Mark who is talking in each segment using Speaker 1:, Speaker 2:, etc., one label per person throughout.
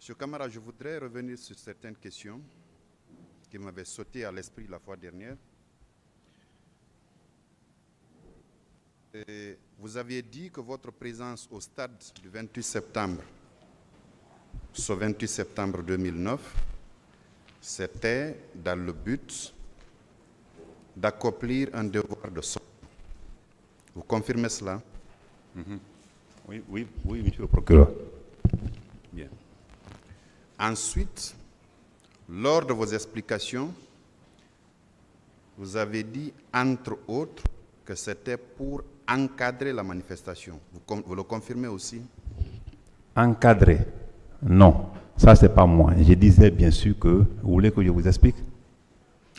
Speaker 1: Monsieur Camara, je voudrais revenir sur certaines questions qui m'avaient sauté à l'esprit la fois dernière. Et vous aviez dit que votre présence au stade du 28 septembre, ce 28 septembre 2009, c'était dans le but d'accomplir un devoir de sortie. Vous confirmez cela?
Speaker 2: Oui, monsieur le procureur. Bien.
Speaker 1: Ensuite, lors de vos explications, vous avez dit, entre autres, que c'était pour encadrer la manifestation. Vous le confirmez aussi?
Speaker 2: Encadrer? Non, ça c'est pas moi. Je disais bien sûr que... Vous voulez que je vous explique?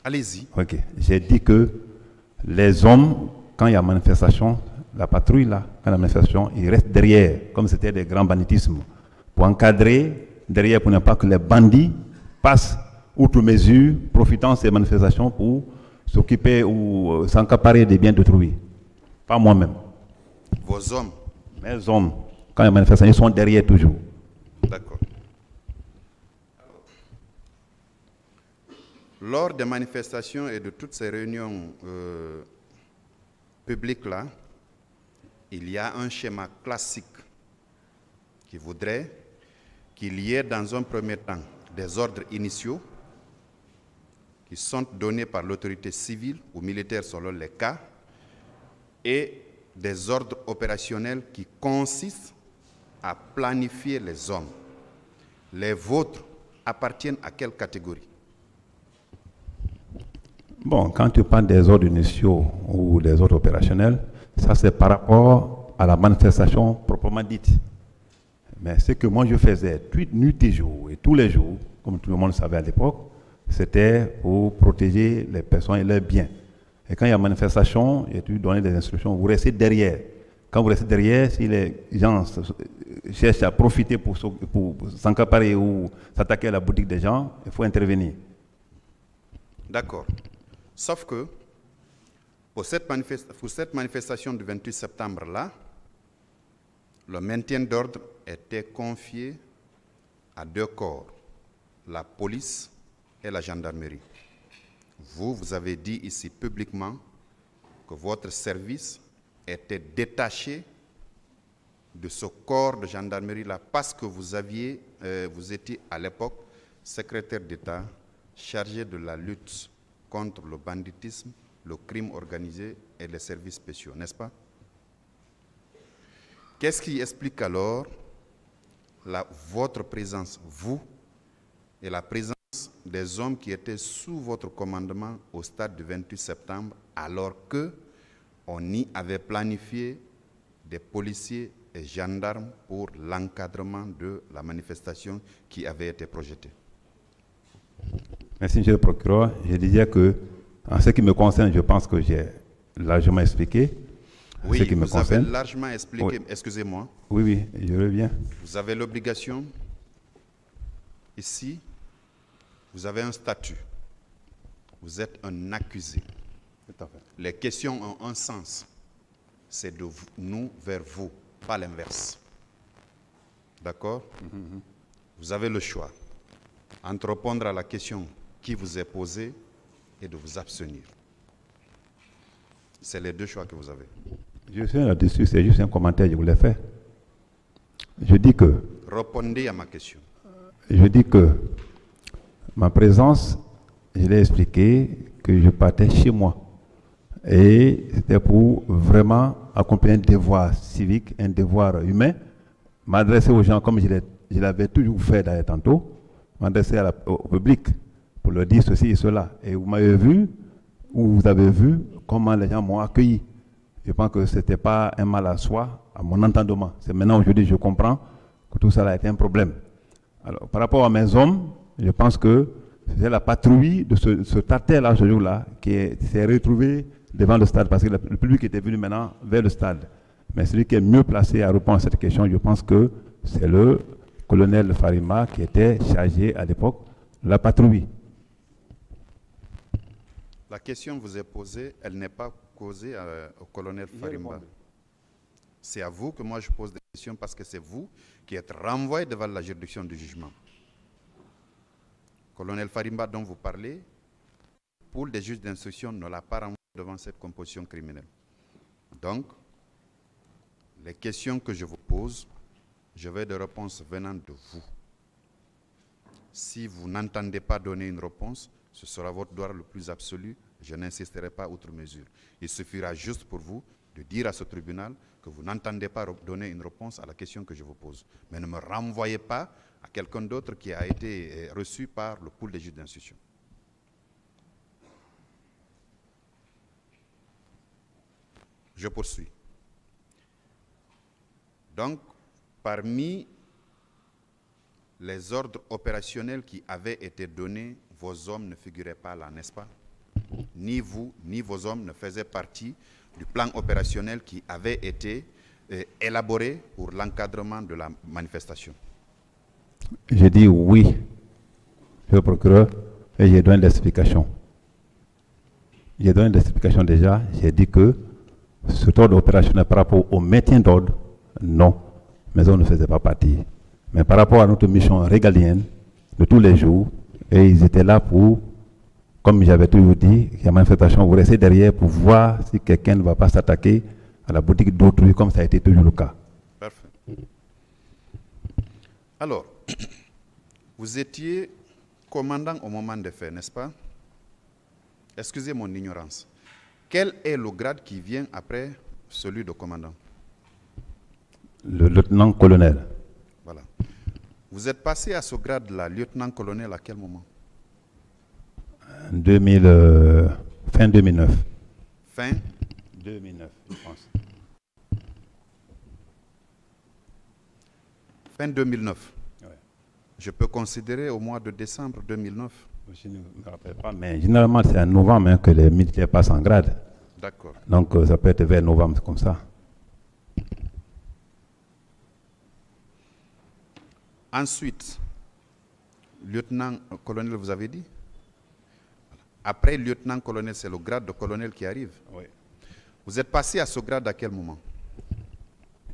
Speaker 1: Allez-y.
Speaker 2: Ok. J'ai dit que les hommes, quand il y a manifestation, la patrouille là, quand la manifestation, ils restent derrière, comme c'était des grands banditismes, pour encadrer derrière, pour ne pas que les bandits passent outre mesure, profitant de ces manifestations pour s'occuper ou s'accaparer des biens d'autrui. Pas moi-même.
Speaker 1: Vos hommes?
Speaker 2: Mes hommes, quand il y a manifestation, ils sont derrière toujours.
Speaker 1: D'accord. Lors des manifestations et de toutes ces réunions publiques-là, il y a un schéma classique qui voudrait qu'il y ait dans un premier temps des ordres initiaux qui sont donnés par l'autorité civile ou militaire selon les cas et des ordres opérationnels qui consistent à planifier les hommes. Les vôtres appartiennent à quelle catégorie?
Speaker 2: Bon, quand tu parles des ordres initiaux ou des ordres opérationnels, ça c'est par rapport à la manifestation proprement dite. Mais ce que moi je faisais nuit et jour, et tous les jours, comme tout le monde le savait à l'époque, c'était pour protéger les personnes et leurs biens. Et quand il y a manifestation, et tu donnes des instructions, vous restez derrière. Quand vous restez derrière, si les gens cherchent à profiter pour s'encaparer ou s'attaquer à la boutique des gens, il faut intervenir.
Speaker 1: D'accord. Sauf que, pour cette manifestation du 28 septembre-là, le maintien d'ordre était confié à deux corps, la police et la gendarmerie. Vous avez dit ici publiquement que votre service était détaché de ce corps de gendarmerie-là parce que vous étiez à l'époque secrétaire d'État chargé de la lutte contre le banditisme, le crime organisé et les services spéciaux, n'est-ce pas? Qu'est-ce qui explique alors votre présence, vous, et la présence des hommes qui étaient sous votre commandement au stade du 28 septembre, alors qu'on y avait planifié des policiers et gendarmes pour l'encadrement de la manifestation qui avait été projetée?
Speaker 2: Merci, monsieur le procureur. Je disais que, en ce qui me concerne, je pense que j'ai largement expliqué.
Speaker 1: Oui,
Speaker 2: ce qui me
Speaker 1: vous
Speaker 2: concerne.
Speaker 1: avez largement expliqué,
Speaker 2: Oui.
Speaker 1: Excusez-moi.
Speaker 2: Oui, je reviens.
Speaker 1: Vous avez l'obligation, ici, vous avez un statut. Vous êtes un accusé.
Speaker 2: Tout à fait.
Speaker 1: Les questions ont un sens. C'est de nous vers vous, pas l'inverse. D'accord? Vous avez le choix entre répondre à la question qui vous est posée et de vous abstenir. C'est les deux choix que vous avez.
Speaker 2: Je suis là-dessus, c'est juste un commentaire que je voulais faire. Je dis que
Speaker 1: Répondez à ma question.
Speaker 2: Ma présence, je l'ai expliqué, que je partais chez moi. Et c'était pour vraiment accomplir un devoir civique, un devoir humain, m'adresser aux gens comme je l'avais toujours fait d'ailleurs tantôt, m'adresser au public pour leur dire ceci et cela. Et vous m'avez vu, ou vous avez vu comment les gens m'ont accueilli. Je pense que ce n'était pas un mal à soi, à mon entendement. C'est maintenant aujourd'hui je comprends que tout ça a été un problème. Alors, par rapport à mes hommes, je pense que c'est la patrouille de ce tartère-là, ce jour-là, qui s'est retrouvé devant le stade, parce que le public était venu maintenant vers le stade. Mais celui qui est mieux placé à répondre à cette question, je pense que c'est le colonel Farima qui était chargé à l'époque de la patrouille.
Speaker 1: La question vous est posée, elle n'est pas posée au colonel Farimba. C'est à vous que moi je pose des questions parce que c'est vous qui êtes renvoyé devant la juridiction du jugement. colonel Farimba dont vous parlez, pour des juges d'instruction ne l'a pas renvoyé devant cette composition criminelle. Donc, les questions que je vous pose, je veux des réponses venant de vous. Si vous n'entendez pas donner une réponse, ce sera votre droit le plus absolu. Je n'insisterai pas outre mesure. Il suffira juste pour vous de dire à ce tribunal que vous n'entendez pas donner une réponse à la question que je vous pose. Mais ne me renvoyez pas à quelqu'un d'autre qui a été reçu par le pool des juges d'instruction. Je poursuis. Donc, parmi les ordres opérationnels qui avaient été donnés, vos hommes ne figuraient pas là, n'est-ce pas? Ni vous, ni vos hommes ne faisaient partie du plan opérationnel qui avait été élaboré pour l'encadrement de la manifestation.
Speaker 2: J'ai dit oui, le procureur, et j'ai donné l'explication. J'ai donné l'explication déjà, j'ai dit que cet ordre opérationnel par rapport au maintien d'ordre, non, mes hommes ne faisaient pas partie. Mais par rapport à notre mission régalienne de tous les jours, et ils étaient là pour, comme j'avais toujours dit, il y a manifestation, vous restez derrière pour voir si quelqu'un ne va pas s'attaquer à la boutique d'autrui, comme ça a été toujours le cas.
Speaker 1: Parfait. Alors, vous étiez commandant au moment des faits, n'est-ce pas? Excusez mon ignorance. Quel est le grade qui vient après celui de commandant?
Speaker 2: Le lieutenant-colonel.
Speaker 1: Voilà. Vous êtes passé à ce grade-là, lieutenant-colonel, à quel moment?
Speaker 2: Fin 2009.
Speaker 1: Fin
Speaker 2: 2009, je pense.
Speaker 1: Fin 2009.
Speaker 2: Ouais.
Speaker 1: Je peux considérer au mois de décembre 2009.
Speaker 2: Je ne me rappelle pas, mais généralement c'est en novembre que les militaires passent en grade.
Speaker 1: D'accord.
Speaker 2: Donc ça peut être vers novembre, comme ça.
Speaker 1: Ensuite, lieutenant-colonel, vous avez dit? Après lieutenant-colonel, c'est le grade de colonel qui arrive.
Speaker 2: Oui.
Speaker 1: Vous êtes passé à ce grade à quel moment?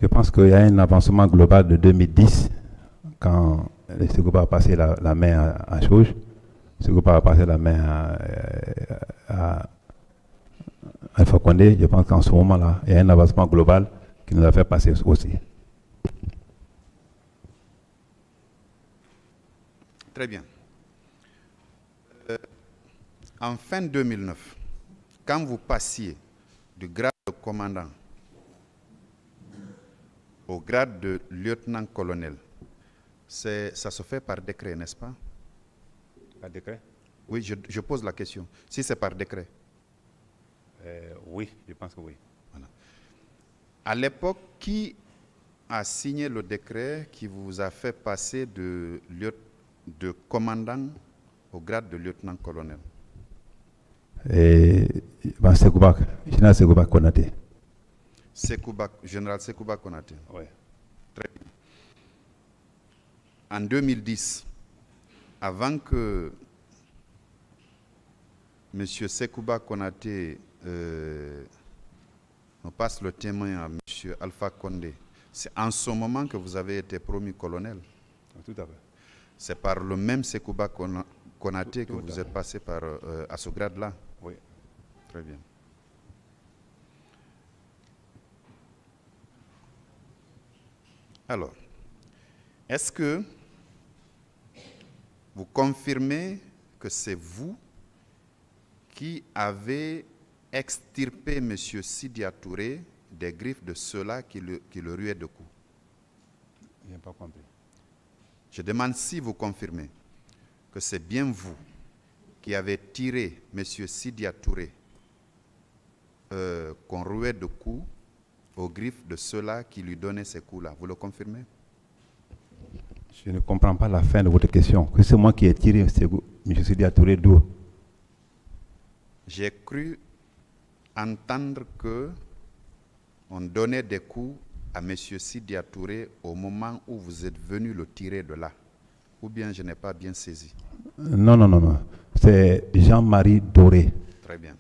Speaker 2: Je pense qu'il y a un avancement global de 2010, quand le Ségouba a passé la main à Chauge, le Ségouba a passé la main à Alpha Condé. Je pense qu'en ce moment-là, il y a un avancement global qui nous a fait passer aussi.
Speaker 1: Très bien. En fin 2009, quand vous passiez du grade de commandant au grade de lieutenant-colonel, ça se fait par décret, n'est-ce pas?
Speaker 2: Par décret?
Speaker 1: Oui, je pose la question. Si c'est par décret?
Speaker 2: Oui, je pense que oui.
Speaker 1: Voilà. À l'époque, qui a signé le décret qui vous a fait passer de commandant au grade de lieutenant-colonel?
Speaker 2: Général Ségouba Konaté.
Speaker 1: Général Ségouba Konaté.
Speaker 2: Oui.
Speaker 1: Très bien. En 2010, avant que M. Ségouba Konaté nous passe le témoin à M. Alpha Condé, c'est en ce moment que vous avez été promu colonel?
Speaker 2: Tout à fait.
Speaker 1: C'est par le même Ségouba Konaté que vous êtes passé à ce grade-là?
Speaker 2: Oui.
Speaker 1: Très bien. Alors, est-ce que vous confirmez que c'est vous qui avez extirpé M. Sidia Touré des griffes de ceux-là qui le ruaient de coups?
Speaker 2: Je n'ai pas compris.
Speaker 1: Je demande si vous confirmez que c'est bien vous qui avez tiré M. Sidia Touré qu'on rouait de coups aux griffes de ceux-là qui lui donnaient ces coups-là. Vous le confirmez?
Speaker 2: Je ne comprends pas la fin de votre question. Que c'est moi qui ai tiré M. Sidia Touré d'où?
Speaker 1: J'ai cru entendre que on donnait des coups à M. Sidia Touré au moment où vous êtes venu le tirer de là. Ou bien je n'ai pas bien saisi?
Speaker 2: Non. C'est Jean-Marie Doré.
Speaker 1: Très bien.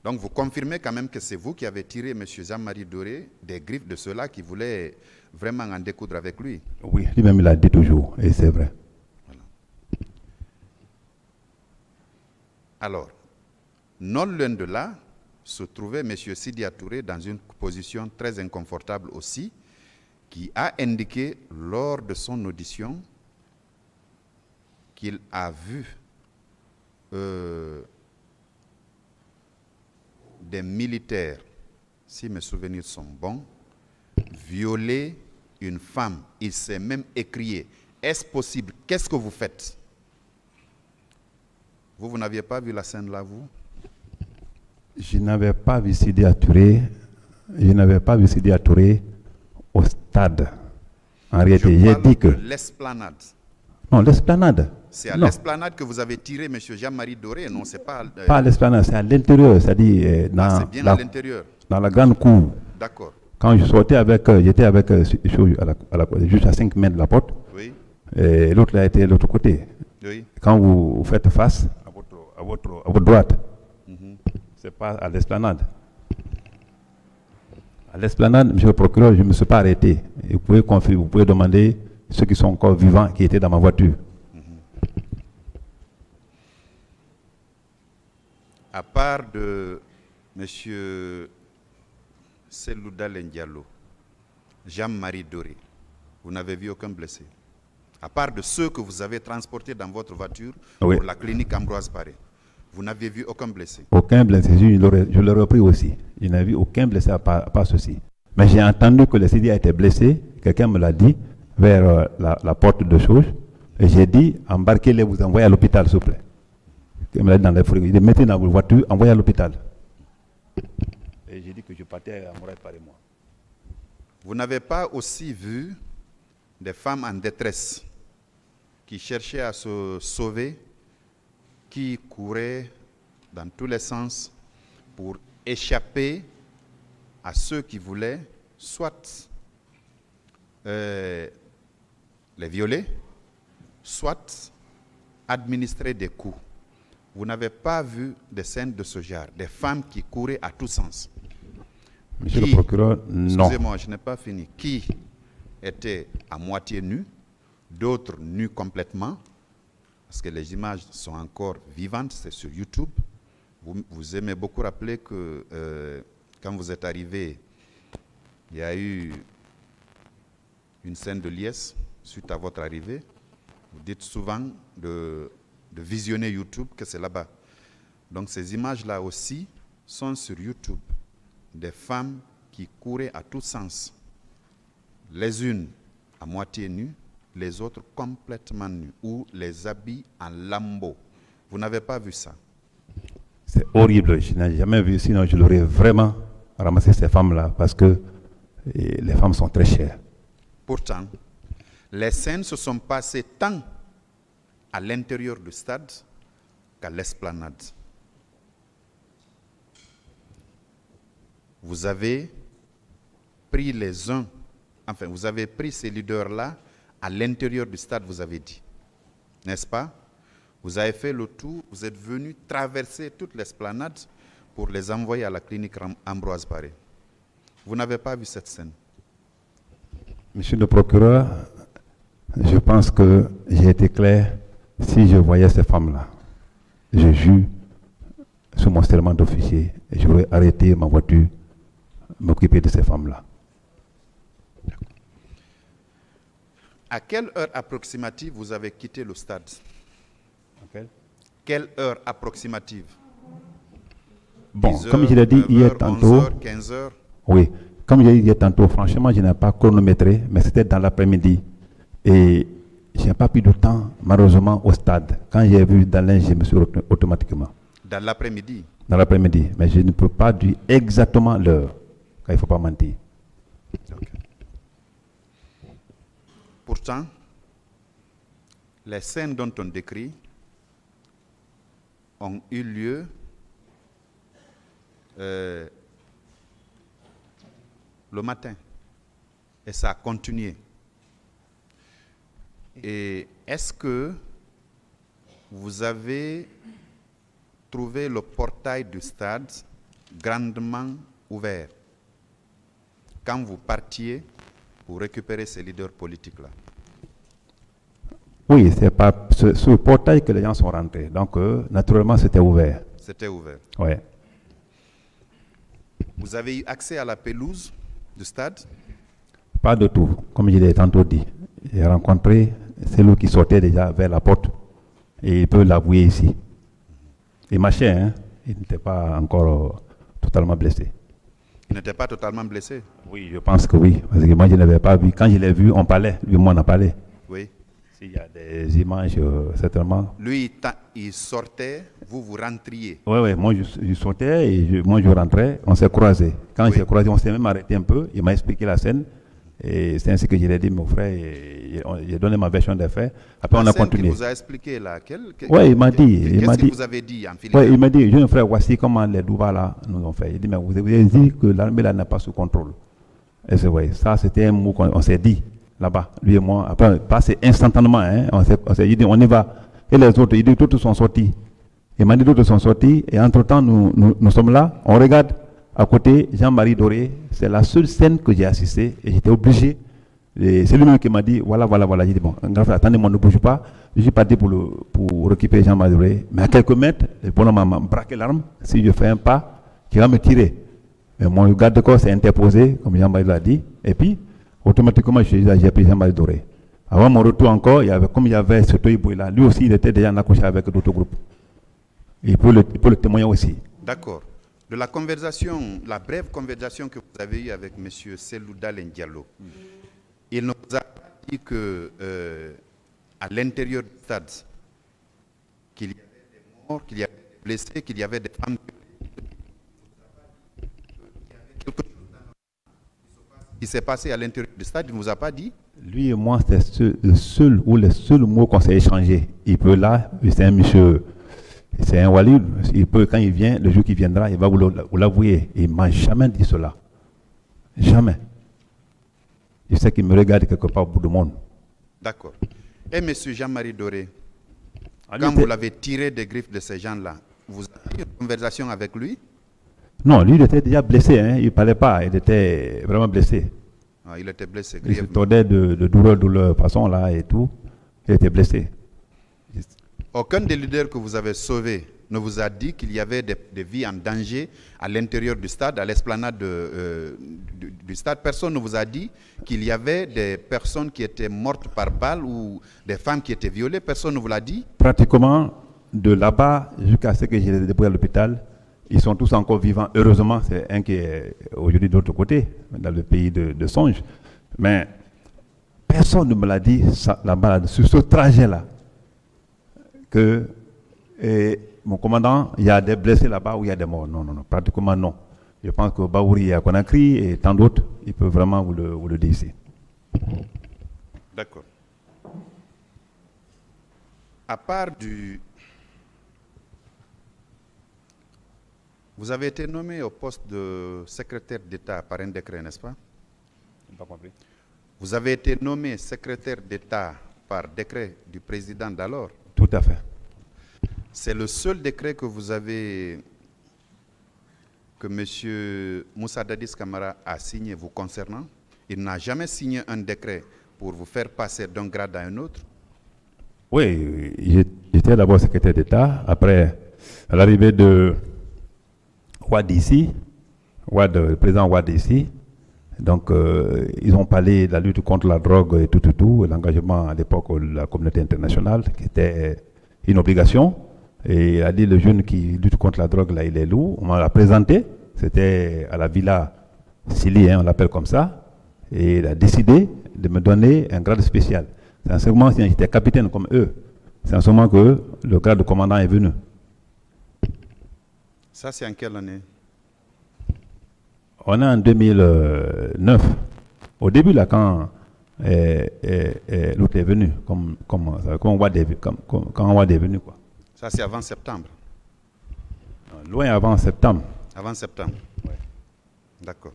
Speaker 1: Donc vous confirmez quand même que c'est vous qui avez tiré M. Jean-Marie Doré des griffes de ceux-là qui voulaient vraiment en découdre avec lui?
Speaker 2: Oui, lui-même il a dit toujours, et c'est vrai.
Speaker 1: Voilà. Alors, non loin de là, se trouvait M. Sidia Touré dans une position très inconfortable aussi, qui a indiqué lors de son audition qu'il a vu des militaires, si mes souvenirs sont bons, violer une femme. Il s'est même écrié, est-ce possible? Qu'est-ce que vous faites? Vous n'aviez pas vu la scène là, vous?
Speaker 2: Je n'avais pas vu Sidia Touré. Je n'avais pas vu Sidia Touré au stade. En réalité, j'ai dit que...
Speaker 1: l'esplanade.
Speaker 2: Non, l'esplanade.
Speaker 1: C'est à l'esplanade que vous avez tiré M. Jean-Marie Doré, non? C'est pas...
Speaker 2: Pas à l'esplanade, c'est à l'intérieur, c'est-à-dire
Speaker 1: c'est bien à l'intérieur.
Speaker 2: Dans la grande cour.
Speaker 1: D'accord.
Speaker 2: Quand je sortais avec... J'étais avec juste à 5 mètres de la porte.
Speaker 1: Oui.
Speaker 2: Et l'autre là était de l'autre côté.
Speaker 1: Oui.
Speaker 2: Quand vous faites face à votre droite, c'est pas à l'esplanade. À l'esplanade, monsieur le procureur, je ne me suis pas arrêté. Et vous pouvez demander ceux qui sont encore vivants qui étaient dans ma voiture.
Speaker 1: À part de M. Selouda Diallo, Jean-Marie Doré, vous n'avez vu aucun blessé? À part de ceux que vous avez transportés dans votre voiture pour la clinique Ambroise Paré, vous n'avez vu aucun blessé? Aucun blessé,
Speaker 2: je l'aurais pris aussi. Je n'ai vu aucun blessé à part ceci. Mais j'ai entendu que le Sidia a été blessé, quelqu'un me l'a dit, vers la porte de Chauge, et j'ai dit, embarquez-les, vous envoyez à l'hôpital, s'il vous plaît. Il me l'a dit dans les frigo, il dit, mettez dans votre voiture, envoyez à l'hôpital. Et j'ai dit que je partais à Ambroise Paré, moi.
Speaker 1: Vous n'avez pas aussi vu des femmes en détresse qui cherchaient à se sauver, qui couraient dans tous les sens pour échapper à ceux qui voulaient soit les violer, soit administrer des coups? Vous n'avez pas vu des scènes de ce genre, des femmes qui couraient à tous sens?
Speaker 2: Monsieur le procureur, non.
Speaker 1: Excusez-moi, je n'ai pas fini. Qui étaient à moitié nus, d'autres nus complètement, parce que les images sont encore vivantes, c'est sur YouTube. Vous aimez beaucoup rappeler que quand vous êtes arrivé, il y a eu une scène de liesse suite à votre arrivée. Vous dites souvent de visionner YouTube, que c'est là-bas. Donc ces images-là aussi sont sur YouTube. Des femmes qui couraient à tous sens. Les unes à moitié nues, les autres complètement nues, ou les habits en lambeaux. Vous n'avez pas vu ça?
Speaker 2: C'est horrible, je n'ai jamais vu, sinon je l'aurais vraiment ramassé ces femmes-là, parce que les femmes sont très chères.
Speaker 1: Pourtant, les scènes se sont passées tant à l'intérieur du stade qu'à l'esplanade. Vous avez pris vous avez pris ces leaders-là à l'intérieur du stade, vous avez dit, n'est-ce pas? Vous avez fait le tour, vous êtes venu traverser toute l'esplanade pour les envoyer à la clinique Ambroise Paré. Vous n'avez pas vu cette scène?
Speaker 2: Monsieur le procureur, je pense que j'ai été clair. Si je voyais ces femmes-là, je jure sous mon serment d'officier et j'aurais arrêté ma voiture, m'occuper de ces femmes-là.
Speaker 1: À quelle heure approximative vous avez quitté le stade? Quelle heure approximative?
Speaker 2: Bon, comme je l'ai dit hier tantôt,
Speaker 1: 11h, 15h.
Speaker 2: Oui, comme j'ai dit hier tantôt, franchement, je n'ai pas chronométré, mais c'était dans l'après-midi. Et je n'ai pas pris de temps, malheureusement, au stade. Quand j'ai vu Dalin, je me suis retenu automatiquement.
Speaker 1: Dans l'après-midi? Dans
Speaker 2: l'après-midi, mais je ne peux pas dire exactement l'heure, car il ne faut pas mentir.
Speaker 1: Okay. Pourtant, les scènes dont on décrit ont eu lieu le matin et ça a continué. Et est-ce que vous avez trouvé le portail du stade grandement ouvert quand vous partiez pour récupérer ces leaders politiques-là?
Speaker 2: Oui, c'est pas sur le portail que les gens sont rentrés. Donc, naturellement, c'était ouvert.
Speaker 1: C'était ouvert.
Speaker 2: Oui.
Speaker 1: Vous avez eu accès à la pelouse du stade?
Speaker 2: Pas de tout. Comme je l'ai tantôt dit, j'ai rencontré celui qui sortait déjà vers la porte. Et il peut l'avouer ici. Il marchait, hein? Il n'était pas encore totalement blessé.
Speaker 1: Il n'était pas totalement blessé?
Speaker 2: Oui, je pense que oui. Parce que moi, je n'avais pas vu. Quand je l'ai vu, on parlait. Lui, moi, on a parlé.
Speaker 1: Oui.
Speaker 2: S'il y a des images, certainement.
Speaker 1: Lui, il sortait, vous rentriez?
Speaker 2: Oui, oui. Moi, je sortais et moi, je rentrais. On s'est croisés. Quand on s'est croisés, on s'est même arrêté un peu. Il m'a expliqué la scène. Et c'est ainsi que je l'ai dit, mon frère. J'ai donné ma version des faits. Après, on a continué.
Speaker 1: Il vous a expliqué laquelle?
Speaker 2: Oui, il m'a dit.
Speaker 1: Qu'est-ce que vous avez dit en
Speaker 2: Oui, il m'a dit, jeune frère, voici comment les Douba là nous ont fait. Il dit, mais vous avez dit que l'armée là n'est pas sous contrôle. Et c'est vrai, ça c'était un mot qu'on s'est dit là-bas, lui et moi. Après, passé instantanément, hein, on s'est dit, on y va. Et les autres, il dit, d'autres sont sortis. Il m'a dit, d'autres sont sortis. Et entre-temps, nous sommes là, on regarde. À côté, Jean-Marie Doré, c'est la seule scène que j'ai assistée et j'étais obligé. C'est lui-même qui m'a dit, voilà. J'ai dit, bon, grand frère, attendez-moi, ne bouge pas. Je suis parti pour récupérer Jean-Marie Doré. Mais à quelques mètres, le bonhomme m'a braqué l'arme. Si je fais un pas, il va me tirer. Mais mon garde de corps s'est interposé, comme Jean-Marie l'a dit. Et puis, automatiquement, j'ai pris Jean-Marie Doré. Avant mon retour encore, comme il y avait ce Toïboué là, lui aussi, il était déjà en accroché avec d'autres groupes. Il peut le témoigner aussi.
Speaker 1: D'accord. De la conversation, la brève conversation que vous avez eue avec M. Selou Dalen Diallo, il nous a dit que à l'intérieur du stade, qu'il y avait des morts, qu'il y avait des blessés, qu'il y avait des femmes qui s'est passé à l'intérieur du stade, il ne vous a pas dit?
Speaker 2: Lui et moi, c'est le seul mot qu'on s'est échangé. Il peut là, c'est un monsieur. C'est un Walid, il peut, quand il vient, le jour qu'il viendra, il va vous l'avouer. Il ne m'a jamais dit cela. Jamais. Je sais qu'il me regarde quelque part au bout du monde.
Speaker 1: D'accord. Et M. Jean-Marie Doré, quand vous l'avez tiré des griffes de ces gens-là, vous avez eu une conversation avec lui?
Speaker 2: Non, lui, il était déjà blessé. Hein. Il ne parlait pas. Il était vraiment blessé.
Speaker 1: Ah, il était blessé.
Speaker 2: Il se tordait de douleur, façon là et tout. Il était blessé.
Speaker 1: Aucun des leaders que vous avez sauvés ne vous a dit qu'il y avait des vies en danger à l'intérieur du stade, à l'esplanade du stade. Personne ne vous a dit qu'il y avait des personnes qui étaient mortes par balle ou des femmes qui étaient violées. Personne ne vous l'a dit?
Speaker 2: Pratiquement, de là-bas jusqu'à ce que j'ai les déployés à l'hôpital, ils sont tous encore vivants. Heureusement, c'est un qui est aujourd'hui de l'autre côté, dans le pays de Songe. Mais personne ne me l'a dit là-bas, sur ce trajet-là, que mon commandant, il y a des blessés là-bas ou il y a des morts. Non, pratiquement non. Je pense que Baouri à Conakry et tant d'autres, ils peuvent vraiment vous le dire ici.
Speaker 1: D'accord. À part vous avez été nommé au poste de secrétaire d'État par un décret, n'est-ce pas?
Speaker 2: Je n'ai pas compris.
Speaker 1: Vous avez été nommé secrétaire d'État par décret du président d'alors?
Speaker 2: Tout à fait.
Speaker 1: C'est le seul décret que vous avez, que M. Moussa Dadis Camara a signé vous concernant? Il n'a jamais signé un décret pour vous faire passer d'un grade à un autre?
Speaker 2: Oui, j'étais d'abord secrétaire d'État. Après, à l'arrivée de Wade ici, le président Wade ici, donc ils ont parlé de la lutte contre la drogue et tout, l'engagement à l'époque de la communauté internationale, qui était une obligation. Et il a dit, le jeune qui lutte contre la drogue, là, il est lourd. On m'a présenté, c'était à la villa Sili, on l'appelle comme ça, et il a décidé de me donner un grade spécial. C'est en ce moment, si j'étais capitaine comme eux, c'est en ce moment que le grade de commandant est venu.
Speaker 1: Ça, c'est en quelle année?
Speaker 2: On est en 2009. Au début, là, quand l'autre est venu, quand Wade est venu, quoi.
Speaker 1: Ça, c'est avant septembre?
Speaker 2: Loin avant septembre.
Speaker 1: Avant septembre?
Speaker 2: Oui.
Speaker 1: D'accord.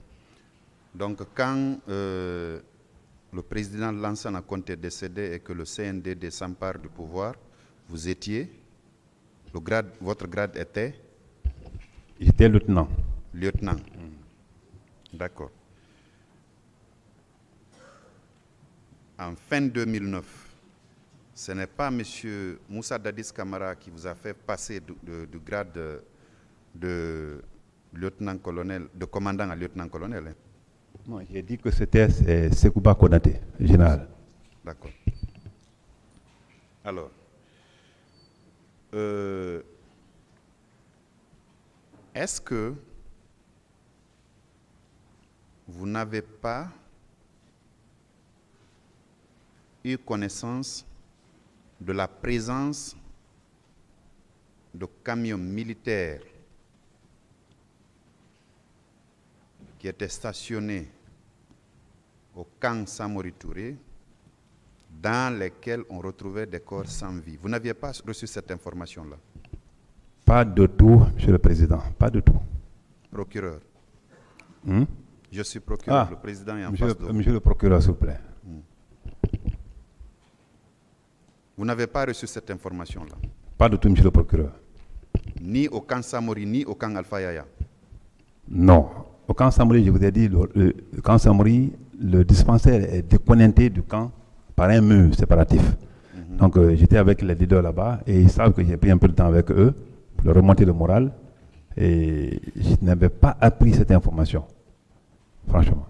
Speaker 1: Donc, quand le président Lansana Conté est décédé et que le CNDD s'empare du pouvoir, vous étiez, votre grade était?
Speaker 2: J'étais lieutenant.
Speaker 1: Lieutenant. D'accord. En fin 2009, ce n'est pas M. Moussa Dadis Camara qui vous a fait passer du grade de lieutenant-colonel, de commandant à lieutenant-colonel. Hein?
Speaker 2: Non, j'ai dit que c'était Sekouba Konaté, général.
Speaker 1: D'accord. Alors, est-ce que vous n'avez pas eu connaissance de la présence de camions militaires qui étaient stationnés au camp Samori Touré, dans lesquels on retrouvait des corps sans vie? Vous n'aviez pas reçu cette information-là?
Speaker 2: Pas de tout, Monsieur le Président, pas de tout.
Speaker 1: Procureur.
Speaker 2: Hmm?
Speaker 1: Je suis procureur, le président est en face de vous.
Speaker 2: Monsieur le procureur, s'il vous plaît.
Speaker 1: Vous n'avez pas reçu cette information-là?
Speaker 2: Pas de tout, Monsieur le procureur.
Speaker 1: Ni au camp Samori, ni au camp Alpha Yaya?
Speaker 2: Non. Au camp Samori, je vous ai dit, le camp Samori, le dispensaire est déconnecté du camp par un mur séparatif. Donc j'étais avec les leaders là-bas et ils savent que j'ai pris un peu de temps avec eux pour leur remonter le moral et je n'avais pas appris cette information, franchement.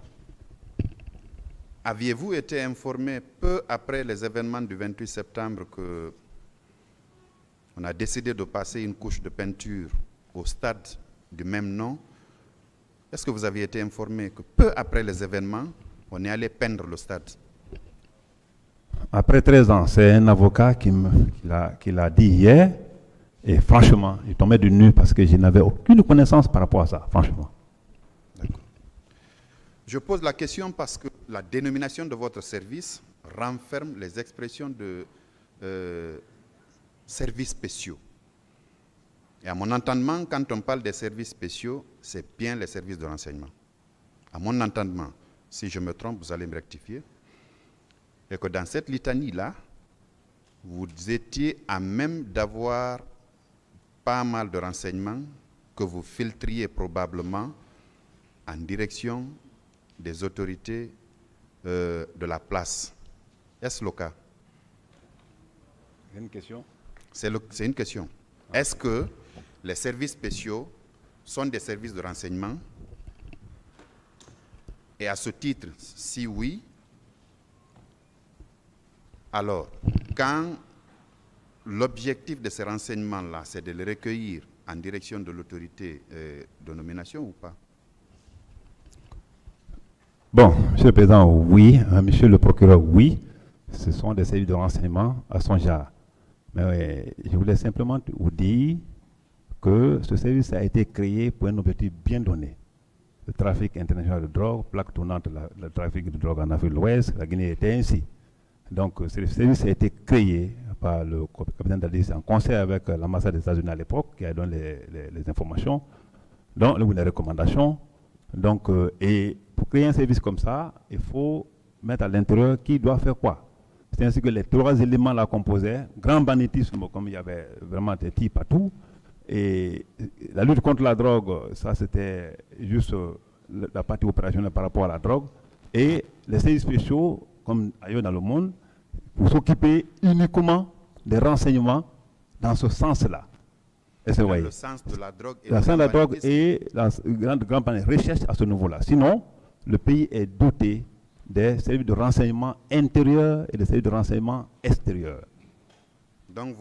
Speaker 1: Aviez-vous été informé peu après les événements du 28 septembre que on a décidé de passer une couche de peinture au stade du même nom? Est-ce que vous aviez été informé que peu après les événements, on est allé peindre le stade?
Speaker 2: Après 13 ans, c'est un avocat qui l'a dit hier, et franchement, il tombait du nu parce que je n'avais aucune connaissance par rapport à ça, franchement.
Speaker 1: D'accord. Je pose la question parce que la dénomination de votre service renferme les expressions de services spéciaux. Et à mon entendement, quand on parle des services spéciaux, c'est bien les services de renseignement. À mon entendement, si je me trompe, vous allez me rectifier. Et que dans cette litanie-là, vous étiez à même d'avoir pas mal de renseignements que vous filtriez probablement en direction des autorités de la place. Est-ce le cas?
Speaker 2: C'est une question.
Speaker 1: C'est une question. Est-ce que les services spéciaux sont des services de renseignement? Et à ce titre, si oui, alors, quand l'objectif de ces renseignements-là, c'est de les recueillir en direction de l'autorité de nomination ou pas?
Speaker 2: Bon, Monsieur le Président, oui. Monsieur le procureur, oui. Ce sont des services de renseignement à son genre. Mais je voulais simplement vous dire que ce service a été créé pour un objectif bien donné. Le trafic international de drogue, plaque tournante, le trafic de drogue en Afrique de l'Ouest, la Guinée était ainsi. Donc, ce service a été créé par le capitaine Dadis en concert avec l'ambassade des États-Unis à l'époque, qui a donné les informations, donc les recommandations. Donc, et pour créer un service comme ça, il faut mettre à l'intérieur qui doit faire quoi. C'est ainsi que les trois éléments la composaient. Grand banditisme, comme il y avait vraiment des types partout. Et la lutte contre la drogue, ça c'était juste la partie opérationnelle par rapport à la drogue. Et les services spéciaux, comme ailleurs dans le monde, pour s'occuper uniquement des renseignements dans ce sens-là.
Speaker 1: Le sens de la drogue et
Speaker 2: le sens de la drogue et la grande recherche à ce niveau-là. Sinon, le pays est doté des services de renseignement intérieur et des services de renseignement extérieur.
Speaker 1: Donc,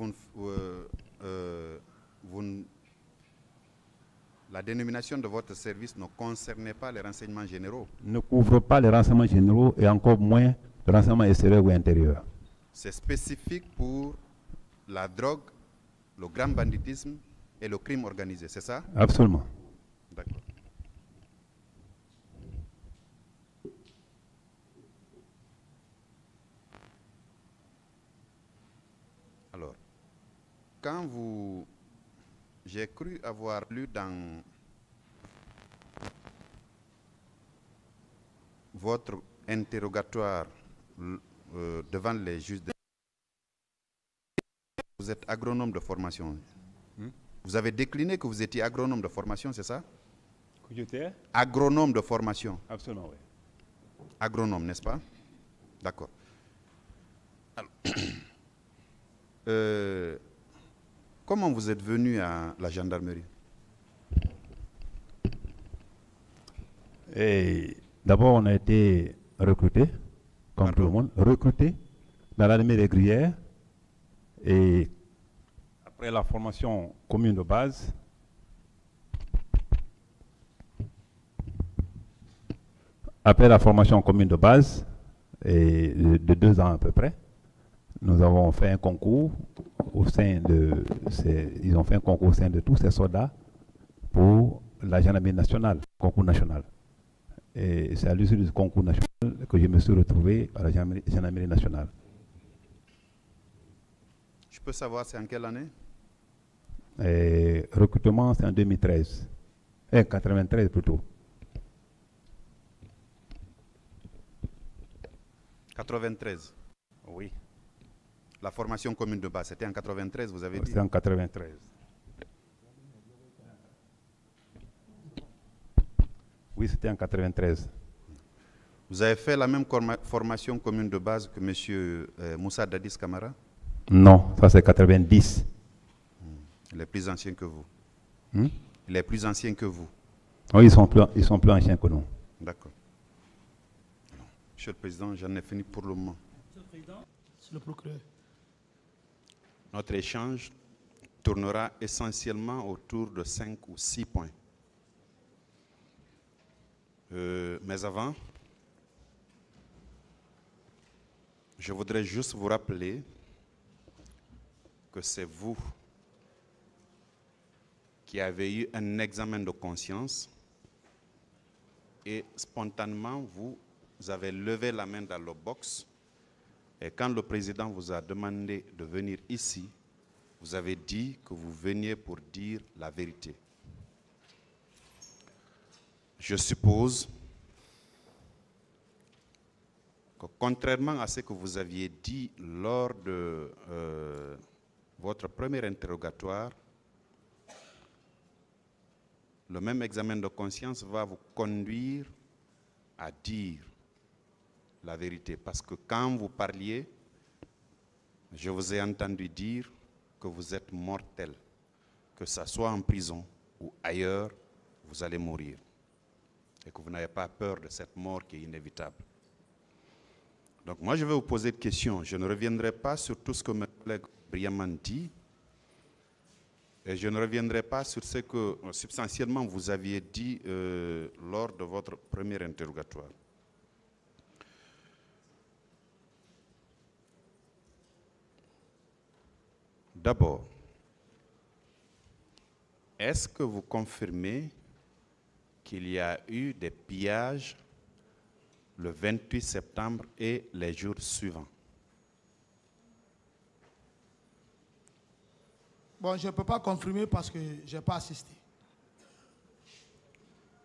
Speaker 1: la dénomination de votre service ne concernait pas les renseignements généraux?
Speaker 2: Ne couvre pas les renseignements généraux et encore moins les renseignements extérieurs ou intérieurs.
Speaker 1: C'est spécifique pour la drogue, le grand banditisme et le crime organisé, c'est ça?
Speaker 2: Absolument.
Speaker 1: D'accord. Alors, quand j'ai cru avoir lu dans votre interrogatoire devant les juges, vous êtes agronome de formation. Vous avez décliné que vous étiez agronome de formation, c'est ça?
Speaker 2: Que j'étais?
Speaker 1: Agronome de formation.
Speaker 2: Absolument, oui.
Speaker 1: Agronome, n'est-ce pas? D'accord. Comment vous êtes venu à la gendarmerie?
Speaker 2: D'abord, on a été recrutés, comme tout le monde, recrutés dans l'armée régulière. Et après la formation commune de base, et de 2 ans à peu près, nous avons fait un concours ils ont fait un concours au sein de tous ces soldats pour la gendarmerie nationale, concours national. Et c'est à l'issue du concours national que je me suis retrouvé à la gendarmerie nationale.
Speaker 1: Je peux savoir c'est en quelle année?
Speaker 2: Recrutement, c'est en 2013. 93 plutôt.
Speaker 1: 93.
Speaker 2: Oui.
Speaker 1: La formation commune de base, c'était en 93, vous avez dit?
Speaker 2: C'est en 93. Oui, c'était en 93.
Speaker 1: Vous avez fait la même formation commune de base que M. Moussa Dadis Camara?
Speaker 2: Non, ça c'est 90.
Speaker 1: Il est plus ancien que vous.
Speaker 2: Il est plus ancien que vous. Oui, ils sont plus anciens que nous.
Speaker 1: D'accord. Monsieur le Président, j'en ai fini pour le moment.
Speaker 3: Monsieur le Président, c'est le procureur.
Speaker 1: Notre échange tournera essentiellement autour de 5 ou 6 points. Mais avant, je voudrais juste vous rappeler que c'est vous qui avez eu un examen de conscience et spontanément, vous avez levé la main dans le box et quand le président vous a demandé de venir ici, vous avez dit que vous veniez pour dire la vérité. Je suppose que contrairement à ce que vous aviez dit lors de votre premier interrogatoire, le même examen de conscience va vous conduire à dire la vérité. Parce que quand vous parliez, je vous ai entendu dire que vous êtes mortel. Que ce soit en prison ou ailleurs, vous allez mourir. Et que vous n'avez pas peur de cette mort qui est inévitable. Donc moi, je vais vous poser une question. Je ne reviendrai pas sur tout ce que mes collègues brillamment dit. Et je ne reviendrai pas sur ce que substantiellement vous aviez dit lors de votre premier interrogatoire. D'abord, est-ce que vous confirmez qu'il y a eu des pillages le 28 septembre et les jours suivants?
Speaker 3: Bon, je ne peux pas confirmer parce que je n'ai pas assisté.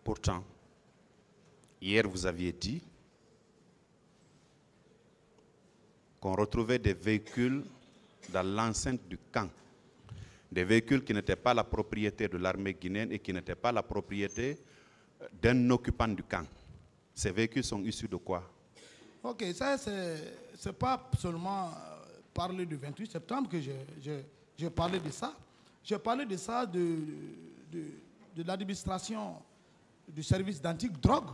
Speaker 1: Pourtant, hier vous aviez dit qu'on retrouvait des véhicules dans l'enceinte du camp. Des véhicules qui n'étaient pas la propriété de l'armée guinéenne et qui n'étaient pas la propriété d'un occupant du camp. Ces véhicules sont issus de quoi?
Speaker 3: Ok, ça c'est pas seulement parler du 28 septembre que j'ai parlé de ça. J'ai parlé de ça de l'administration du service d'anti-drogue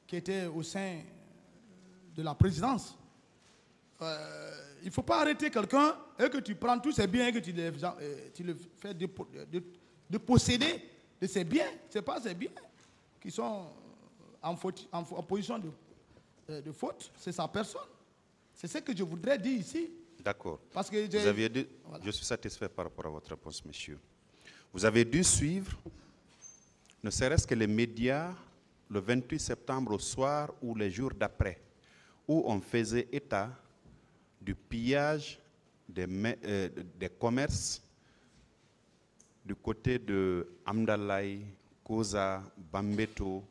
Speaker 3: qui était au sein de la présidence. Il ne faut pas arrêter quelqu'un et que tu prends tous ses biens et que tu le fais de posséder de ses biens. Ce n'est pas ses biens qui sont en position de faute, c'est sa personne. C'est ce que je voudrais dire ici.
Speaker 1: D'accord.
Speaker 3: Parce que
Speaker 1: vous aviez dit, voilà. Je suis satisfait par rapport à votre réponse, monsieur. Vous avez dû suivre, ne serait-ce que les médias, le 28 septembre au soir ou les jours d'après, où on faisait état du pillage des commerces du côté de Amdalaï, Koza, Bambeto,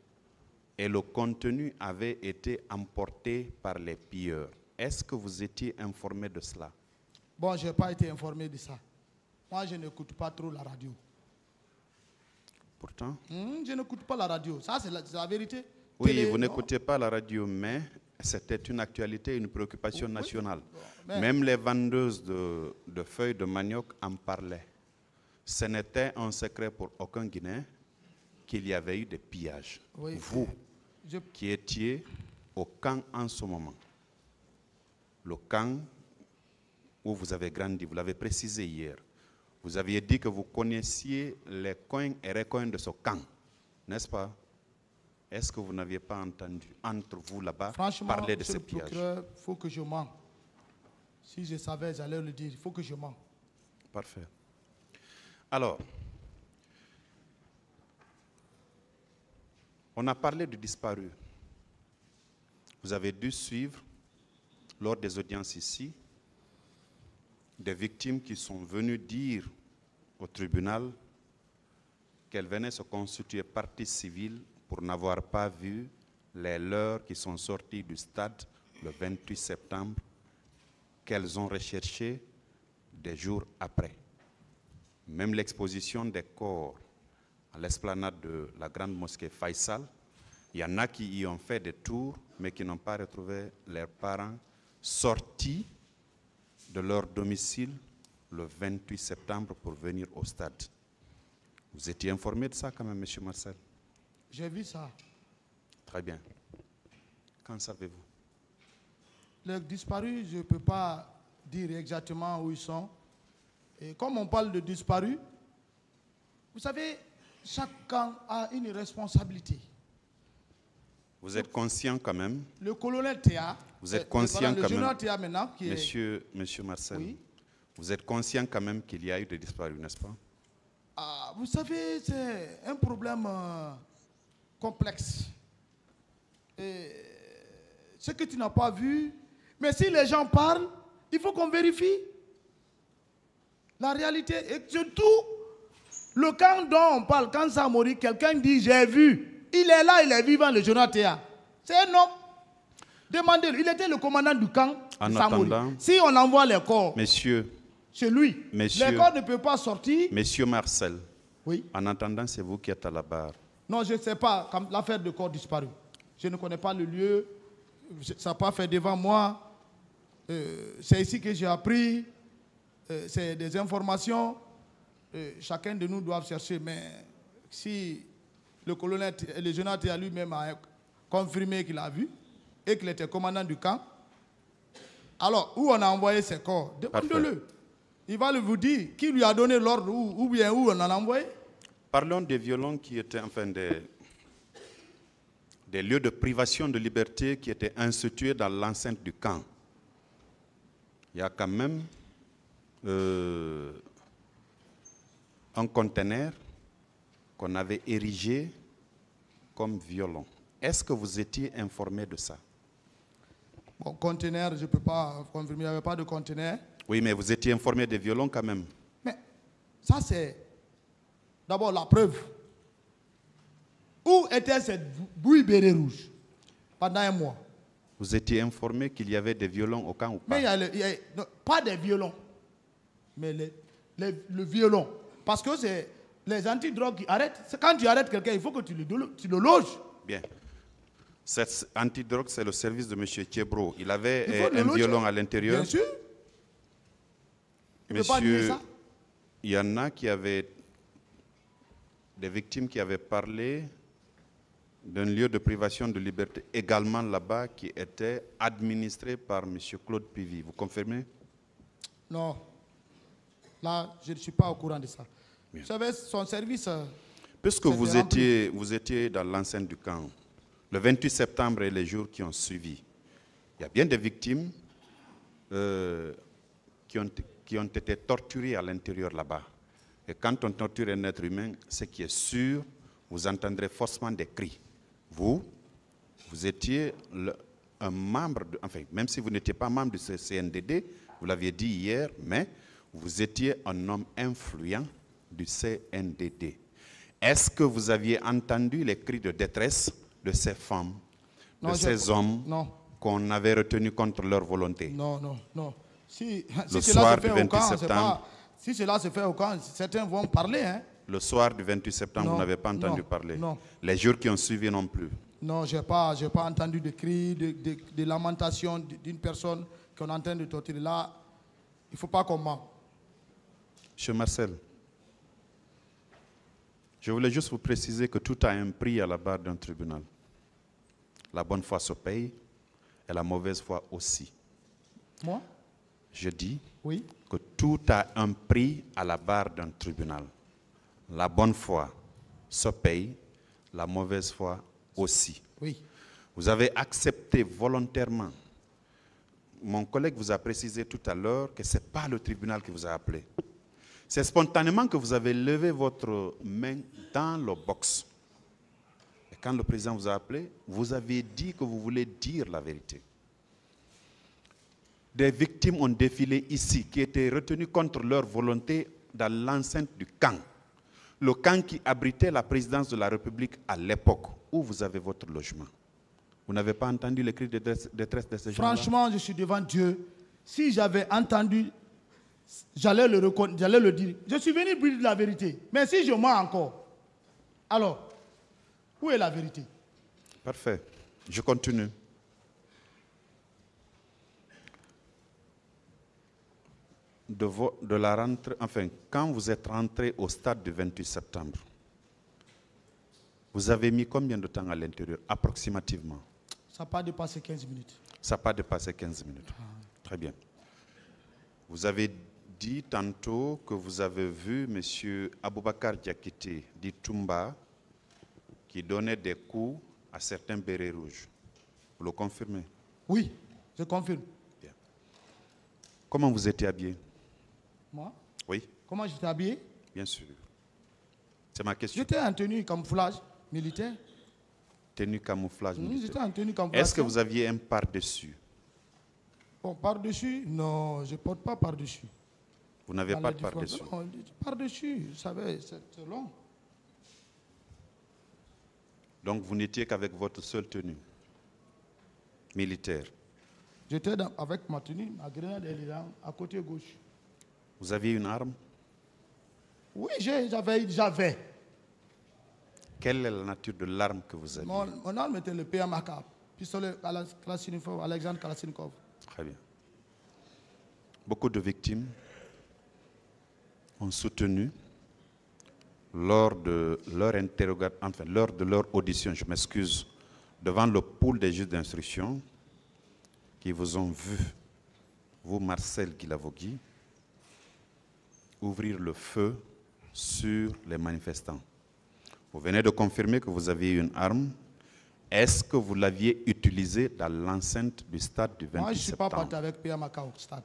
Speaker 1: et le contenu avait été emporté par les pilleurs. Est-ce que vous étiez informé de cela?
Speaker 3: Bon, je n'ai pas été informé de ça. Moi, je n'écoute pas trop la radio.
Speaker 1: Pourtant?
Speaker 3: Je n'écoute pas la radio. Ça, c'est la vérité.
Speaker 1: Oui, vous n'écoutez pas la radio, mais c'était une actualité, une préoccupation
Speaker 3: Oui.
Speaker 1: nationale.
Speaker 3: Mais-
Speaker 1: Même les vendeuses de feuilles de manioc en parlaient. Ce n'était un secret pour aucun Guinéen qu'il y avait eu des pillages.
Speaker 3: Oui.
Speaker 1: Vous,
Speaker 3: Je-
Speaker 1: qui étiez au camp en ce moment, le camp où vous avez grandi, vous l'avez précisé hier, vous aviez dit que vous connaissiez les coins et recoins de ce camp, n'est-ce pas? Est-ce que vous n'aviez pas entendu entre vous là-bas
Speaker 3: Franchement,
Speaker 1: parler de
Speaker 3: monsieur
Speaker 1: ces
Speaker 3: le
Speaker 1: pillages?
Speaker 3: procureur, il faut que je mens. Si je savais, j'allais le dire. Il faut que je mens.
Speaker 1: Parfait. Alors, on a parlé de disparus. Vous avez dû suivre, lors des audiences ici, des victimes qui sont venues dire au tribunal qu'elles venaient se constituer partie civile pour n'avoir pas vu les leurs qui sont sortis du stade le 28 septembre, qu'elles ont recherchés des jours après. Même l'exposition des corps à l'esplanade de la grande mosquée Faisal, il y en a qui y ont fait des tours, mais qui n'ont pas retrouvé leurs parents sortis de leur domicile le 28 septembre pour venir au stade. Vous étiez informé de ça quand même, M. Marcel?
Speaker 3: J'ai vu ça.
Speaker 1: Très bien. Qu'en savez-vous?
Speaker 3: Les disparus, je ne peux pas dire exactement où ils sont. Et comme on parle de disparus, vous savez, chaque camp a une responsabilité.
Speaker 1: Vous êtes conscient quand même,
Speaker 3: Le colonel Théa,
Speaker 1: vous êtes conscient
Speaker 3: le
Speaker 1: quand
Speaker 3: général
Speaker 1: même,
Speaker 3: Théa maintenant, qui est...
Speaker 1: Monsieur Marcel,
Speaker 3: Oui.
Speaker 1: vous êtes conscient quand même qu'il y a eu des disparus, n'est-ce pas?
Speaker 3: Ah, vous savez, c'est un problème complexe. Et ce que tu n'as pas vu, mais si les gens parlent, il faut qu'on vérifie la réalité. Et surtout, le camp dont on parle, quand Samori, quelqu'un dit j'ai vu, il est là, il est vivant, le journal Théa. C'est un homme. Demandez-le, il était le commandant du camp
Speaker 1: En
Speaker 3: de Samori.
Speaker 1: attendant,
Speaker 3: Si on envoie les corps
Speaker 1: Messieurs,
Speaker 3: chez lui,
Speaker 1: Messieurs.
Speaker 3: les corps ne peuvent pas sortir.
Speaker 1: Monsieur Marcel,
Speaker 3: Oui.
Speaker 1: en attendant, c'est vous qui êtes à la barre.
Speaker 3: Non, je ne sais pas, comme l'affaire de corps disparu. Je ne connais pas le lieu, ça n'a pas fait devant moi. C'est ici que j'ai appris, c'est des informations. Chacun de nous doit chercher, mais si le colonel, le général Théa lui-même a confirmé qu'il a vu et qu'il était commandant du camp, alors où on a envoyé ses corps? Demandez-le. Il va vous dire qui lui a donné l'ordre ou bien où on en a envoyé.
Speaker 1: Parlons des violons qui étaient, enfin, des lieux de privation de liberté qui étaient institués dans l'enceinte du camp. Il y a quand même un conteneur qu'on avait érigé comme violon. Est-ce que vous étiez informé de ça?
Speaker 3: Bon, conteneur, je ne peux pas confirmer, il n'y avait pas de conteneur.
Speaker 1: Oui, mais vous étiez informé des violons quand même.
Speaker 3: Mais ça, c'est d'abord la preuve. Où était cette bouille béret rouge pendant un mois?
Speaker 1: Vous étiez informé qu'il y avait des violons au camp ou pas?
Speaker 3: Mais non, pas des violons, mais le violon. Parce que c'est les antidrogues qui arrêtent. Quand tu arrêtes quelqu'un, il faut que tu le loges.
Speaker 1: Bien. Cet antidrogue, c'est le service de M. Thiebro. Il avait
Speaker 3: Il faut le
Speaker 1: un
Speaker 3: loger.
Speaker 1: violon à l'intérieur.
Speaker 3: Bien sûr. Il ne peut pas nier
Speaker 1: Monsieur,
Speaker 3: ça.
Speaker 1: il y en a qui avaient des victimes qui avaient parlé d'un lieu de privation de liberté également là-bas qui était administré par M. Claude Pivy. Vous confirmez?
Speaker 3: Non. Là, je ne suis pas au courant de ça.
Speaker 1: Bien.
Speaker 3: Vous savez, son service...
Speaker 1: Puisque vous étiez dans l'enceinte du camp, le 28 septembre et les jours qui ont suivi, il y a bien des victimes qui ont été torturées à l'intérieur là-bas. Et quand on torture un être humain, ce qui est sûr, vous entendrez forcément des cris. Vous étiez un membre, enfin, même si vous n'étiez pas membre du CNDD, vous l'aviez dit hier, mais vous étiez un homme influent du CNDD. Est-ce que vous aviez entendu les cris de détresse de ces femmes,
Speaker 3: Non,
Speaker 1: de ces hommes
Speaker 3: non.
Speaker 1: qu'on avait retenus contre leur volonté?
Speaker 3: Non, non, non. Si
Speaker 1: Le
Speaker 3: cela
Speaker 1: soir
Speaker 3: se fait
Speaker 1: du
Speaker 3: au
Speaker 1: 28
Speaker 3: camp,
Speaker 1: septembre.
Speaker 3: si cela se fait au camp, certains vont parler. Hein.
Speaker 1: Le soir du 28 septembre,
Speaker 3: Non,
Speaker 1: vous n'avez pas entendu
Speaker 3: non,
Speaker 1: parler.
Speaker 3: non.
Speaker 1: Les jours qui ont suivi non plus.
Speaker 3: Non, je n'ai pas entendu de cris, de lamentations d'une personne qu'on est en train de torturer. Là, il ne faut pas qu'on ment.
Speaker 1: Monsieur Marcel, je voulais juste vous préciser que tout a un prix à la barre d'un tribunal. La bonne foi se paye et la mauvaise foi aussi.
Speaker 3: Moi?
Speaker 1: Je dis
Speaker 3: Oui.
Speaker 1: que tout a un prix à la barre d'un tribunal. La bonne foi se paye, la mauvaise foi aussi.
Speaker 3: Oui.
Speaker 1: Vous avez accepté volontairement. Mon collègue vous a précisé tout à l'heure que ce n'est pas le tribunal qui vous a appelé. C'est spontanément que vous avez levé votre main dans le box. Et quand le président vous a appelé, vous avez dit que vous voulez dire la vérité. Des victimes ont défilé ici, qui étaient retenues contre leur volonté dans l'enceinte du camp. Le camp qui abritait la présidence de la République à l'époque, où vous avez votre logement. Vous n'avez pas entendu les cris de détresse de ces gens-là?
Speaker 3: Franchement, je suis devant Dieu. Si j'avais entendu, j'allais le dire. Je suis venu pour dire la vérité. Mais si je mens encore, alors, où est la vérité?
Speaker 1: Parfait. Je continue. De la rentrée, enfin, quand vous êtes rentré au stade du 28 septembre, vous avez mis combien de temps à l'intérieur, approximativement?
Speaker 3: Ça n'a pas dépassé 15 minutes.
Speaker 1: Ça n'a pas dépassé 15 minutes. Très bien. Vous avez dit tantôt que vous avez vu M. Aboubakar Diakité, dit Toumba, qui donnait des coups à certains bérets rouges. Vous le confirmez?
Speaker 3: Oui, je confirme.
Speaker 1: Bien. Comment vous étiez habillé?
Speaker 3: Moi?
Speaker 1: Oui,
Speaker 3: Comment j'étais habillé?
Speaker 1: bien sûr. C'est ma question.
Speaker 3: J'étais en tenue camouflage militaire.
Speaker 1: Tenue camouflage militaire.
Speaker 3: J'étais en tenue camouflage.
Speaker 1: Est-ce que vous aviez un par-dessus?
Speaker 3: Bon, par-dessus? Non, je ne porte pas par-dessus.
Speaker 1: Vous n'avez pas de par-dessus?
Speaker 3: Non, par-dessus, vous savez, c'est long.
Speaker 1: Donc vous n'étiez qu'avec votre seule tenue militaire.
Speaker 3: J'étais avec ma tenue, ma grenade et l'Iran à côté gauche.
Speaker 1: Vous aviez une arme?
Speaker 3: Oui, j'avais.
Speaker 1: Quelle est la nature de l'arme que vous aviez?
Speaker 3: Mon arme était le PMAK, pistolet Alexandre Kalachnikov.
Speaker 1: Très bien. Beaucoup de victimes ont soutenu lors de leur interrogatoire, enfin lors de leur audition, je m'excuse, devant le pool des juges d'instruction, qui vous ont vu, vous Marcel Guilavogui, ouvrir le feu sur les manifestants. Vous venez de confirmer que vous aviez une arme. Est-ce que vous l'aviez utilisée dans l'enceinte du stade du 28 septembre?
Speaker 3: Moi, je ne suis pas parti avec PMAK au stade.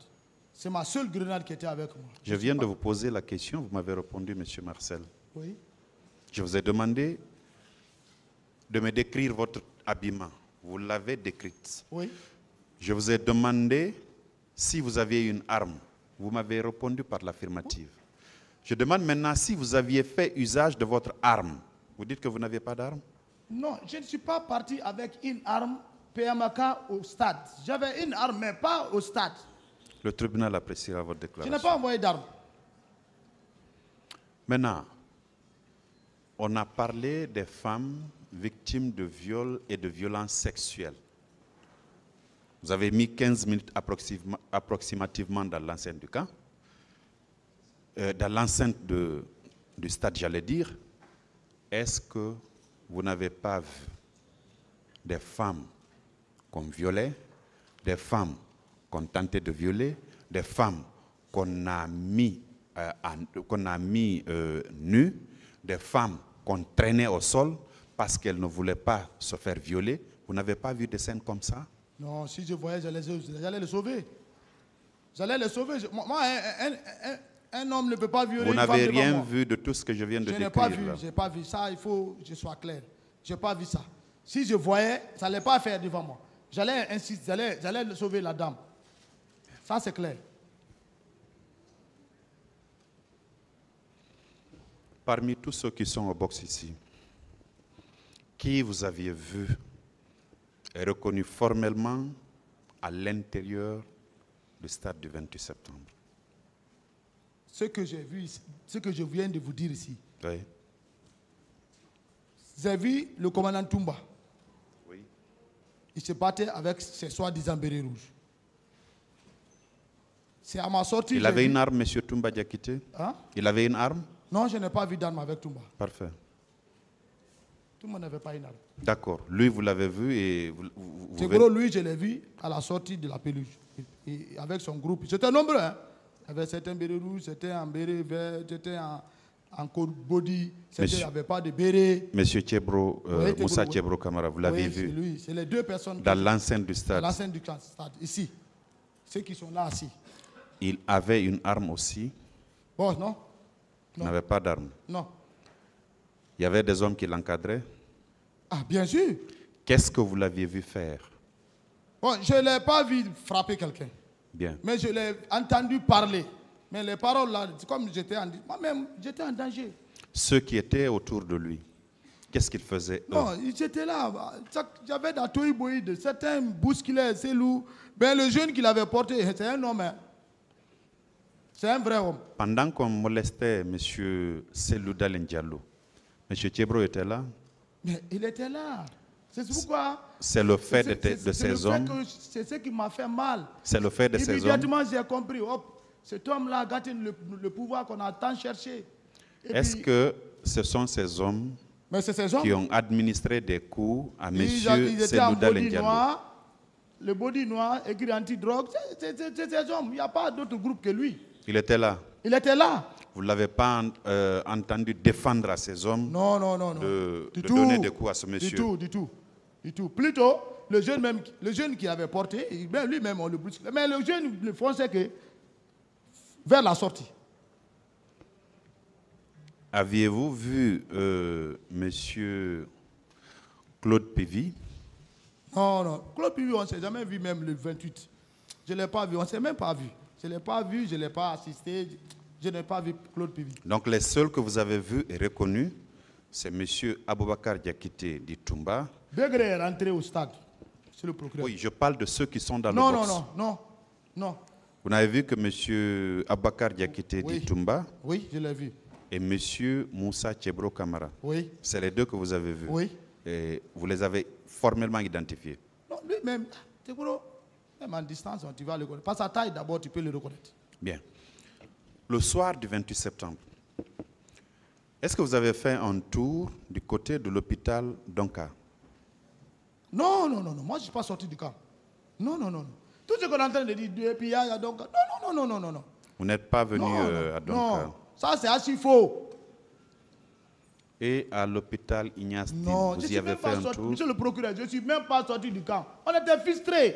Speaker 3: C'est ma seule grenade qui était avec moi.
Speaker 1: Je viens de vous poser la question, vous m'avez répondu, M. Marcel.
Speaker 3: Oui.
Speaker 1: Je vous ai demandé de me décrire votre habillement. Vous l'avez décrite.
Speaker 3: Oui.
Speaker 1: Je vous ai demandé si vous aviez une arme. Vous m'avez répondu par l'affirmative. Je demande maintenant si vous aviez fait usage de votre arme. Vous dites que vous n'aviez pas d'arme?
Speaker 3: Non, je ne suis pas parti avec une arme PMAK au stade. J'avais une arme, mais pas au stade.
Speaker 1: Le tribunal appréciera votre
Speaker 3: Je
Speaker 1: déclaration.
Speaker 3: n'ai pas envoyé d'arme.
Speaker 1: Maintenant, on a parlé des femmes victimes de viols et de violences sexuelles. Vous avez mis 15 minutes approximativement dans l'enceinte du camp, dans l'enceinte du stade, j'allais dire. Est-ce que vous n'avez pas vu des femmes qu'on violait, des femmes qu'on tentait de violer, des femmes qu'on a mis, nues, des femmes qu'on traînait au sol parce qu'elles ne voulaient pas se faire violer? Vous n'avez pas vu des scènes comme ça?
Speaker 3: Non, si je voyais, j'allais le sauver. J'allais le sauver. Moi, un homme ne peut pas violer
Speaker 1: Vous
Speaker 3: une femme
Speaker 1: n'avez
Speaker 3: devant
Speaker 1: rien
Speaker 3: moi.
Speaker 1: vu de tout ce que je viens de
Speaker 3: Je
Speaker 1: décrire?
Speaker 3: n'ai pas vu,
Speaker 1: là.
Speaker 3: je n'ai pas vu. Ça, il faut que je sois clair. Je n'ai pas vu ça. Si je voyais, ça n'allait pas faire devant moi. J'allais insister, j'allais sauver la dame. Ça, c'est clair.
Speaker 1: Parmi tous ceux qui sont au box ici, qui vous aviez vu et reconnu formellement à l'intérieur du stade du 28 septembre?
Speaker 3: ce que j'ai vu, ce que je viens de vous dire ici.
Speaker 1: Oui.
Speaker 3: J'ai vu le commandant Toumba.
Speaker 1: Oui.
Speaker 3: Il se battait avec ses soi-disant bérets rouges. C'est à ma sortie.
Speaker 1: Il avait une arme, M. Toumba Diakité?
Speaker 3: Hein?
Speaker 1: Il avait une arme?
Speaker 3: Non, je n'ai pas vu d'arme avec Toumba.
Speaker 1: Parfait.
Speaker 3: Tout le monde n'avait pas une arme.
Speaker 1: D'accord. Lui, vous l'avez vu et
Speaker 3: C'est gros, lui, je l'ai vu à la sortie de la pelouse. Et avec son groupe. C'était nombreux. Hein? Il y avait certains bérets rouges, certains en béret vert, certains en code body, certains n'avaient pas de béret.
Speaker 1: Monsieur Tchebro,
Speaker 3: Oui,
Speaker 1: Moussa
Speaker 3: oui.
Speaker 1: Tchebro Kamara, vous l'avez
Speaker 3: Oui,
Speaker 1: vu?
Speaker 3: c'est lui. C'est les deux personnes
Speaker 1: Dans l'enceinte du
Speaker 3: dans
Speaker 1: stade.
Speaker 3: l'enceinte du stade, ici. Ceux qui sont là, assis.
Speaker 1: Il avait une arme aussi.
Speaker 3: Bon, non?
Speaker 1: Il
Speaker 3: Non.
Speaker 1: n'avait pas d'arme.
Speaker 3: Non.
Speaker 1: Il y avait des hommes qui l'encadraient.
Speaker 3: Ah, bien sûr.
Speaker 1: Qu'est-ce que vous l'aviez vu faire?
Speaker 3: Bon, je ne l'ai pas vu frapper quelqu'un.
Speaker 1: Bien.
Speaker 3: Mais je l'ai entendu parler. Mais les paroles là, c'est comme moi-même, j'étais en danger.
Speaker 1: Ceux qui étaient autour de lui, qu'est-ce qu'ils faisaient eux?
Speaker 3: Non, ils étaient là. J'avais dans Toïboïde, certains bousculaient, c'est lourd. Ben, le jeune qu'il avait porté, c'est un homme. Hein. C'est un vrai homme.
Speaker 1: Pendant qu'on molestait M. Selouda Diallo, M. Tchebro était là?
Speaker 3: Mais il était là. C'est pourquoi.
Speaker 1: C'est le fait de ces hommes.
Speaker 3: C'est ce qui m'a fait mal.
Speaker 1: C'est le fait de ces hommes.
Speaker 3: Immédiatement, j'ai compris. Hop, cet homme-là a gâté le pouvoir qu'on a tant cherché.
Speaker 1: Est-ce que ce sont ces hommes
Speaker 3: mais c'est ces hommes
Speaker 1: qui ont administré des coups à M.
Speaker 3: Ils étaient en
Speaker 1: Selouda
Speaker 3: body
Speaker 1: Diallo?
Speaker 3: noir, le body noir, écrit anti-drogue. C'est ces hommes. Il n'y a pas d'autre groupe que lui.
Speaker 1: Il était là.
Speaker 3: Il était là.
Speaker 1: Vous ne l'avez pas entendu défendre à ces hommes?
Speaker 3: Non, non, non.
Speaker 1: De
Speaker 3: Du
Speaker 1: donner des coups à ce monsieur?
Speaker 3: Du tout. Plutôt, le jeune qui avait porté, lui-même, on le brusque. Mais le jeune le fonçait que vers la sortie.
Speaker 1: Aviez-vous vu monsieur Claude Pévy?
Speaker 3: Non, non. Claude Pévy, on ne s'est jamais vu même le 28. Je ne l'ai pas vu. On ne s'est même pas vu. Je ne l'ai pas vu, je ne l'ai pas assisté. Je n'ai pas vu Claude Pévy.
Speaker 1: Donc les seuls que vous avez vus et reconnus, c'est monsieur Aboubakar Diakité d'Itumba.
Speaker 3: Degré est rentré au stade. C'est le procureur.
Speaker 1: Oui, je parle de ceux qui sont dans
Speaker 3: non,
Speaker 1: le box.
Speaker 3: Non.
Speaker 1: Vous n'avez vu que monsieur Aboubakar Diakité
Speaker 3: Oui.
Speaker 1: d'Itumba
Speaker 3: Oui, je l'ai vu.
Speaker 1: et monsieur Moussa Tchebro Kamara.
Speaker 3: Oui.
Speaker 1: C'est les deux que vous avez vus.
Speaker 3: Oui.
Speaker 1: Et vous les avez formellement identifiés.
Speaker 3: Non, lui-même, même en distance, tu vas le reconnaître. Par sa taille, d'abord, tu peux le reconnaître.
Speaker 1: Bien. Le soir du 28 septembre, est-ce que vous avez fait un tour du côté de l'hôpital Donka?
Speaker 3: Non. Moi, je ne suis pas sorti du camp. Non. Tout ce qu'on est en train de dire, et puis il y a Donka. Non.
Speaker 1: Vous n'êtes pas venu à Donka?
Speaker 3: Non, ça c'est assez faux.
Speaker 1: Et à l'hôpital Ignace Dine,
Speaker 3: Non,
Speaker 1: vous
Speaker 3: je
Speaker 1: y
Speaker 3: suis
Speaker 1: avez
Speaker 3: même
Speaker 1: fait
Speaker 3: pas
Speaker 1: un
Speaker 3: sorti.
Speaker 1: tour?
Speaker 3: Monsieur le procureur, je ne suis même pas sorti du camp. On était frustrés.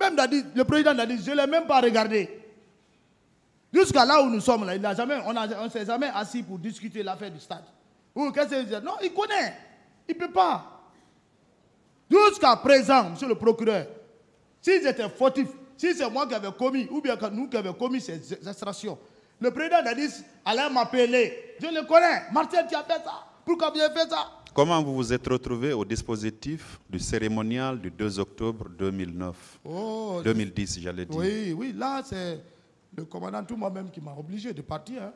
Speaker 3: Même Dadi, le président Dadi, je ne l'ai même pas regardé. Jusqu'à là où nous sommes, là, on ne s'est jamais assis pour discuter l'affaire du stade. Ou qu'est-ce qu'il dit? Non, il connaît. Il ne peut pas. Jusqu'à présent, monsieur le procureur, s'ils étaient fautifs, si c'est moi qui avais commis, ou bien nous qui avons commis ces extractions, le président Dadis allait m'appeler. Je le connais. Martin, tu as fait ça. Pourquoi tu as fait ça?
Speaker 1: Comment vous vous êtes retrouvé au dispositif du cérémonial du 2 octobre 2009? 2010, j'allais dire.
Speaker 3: Oui, là, c'est le commandant tout moi-même qui m'a obligé de partir. Hein.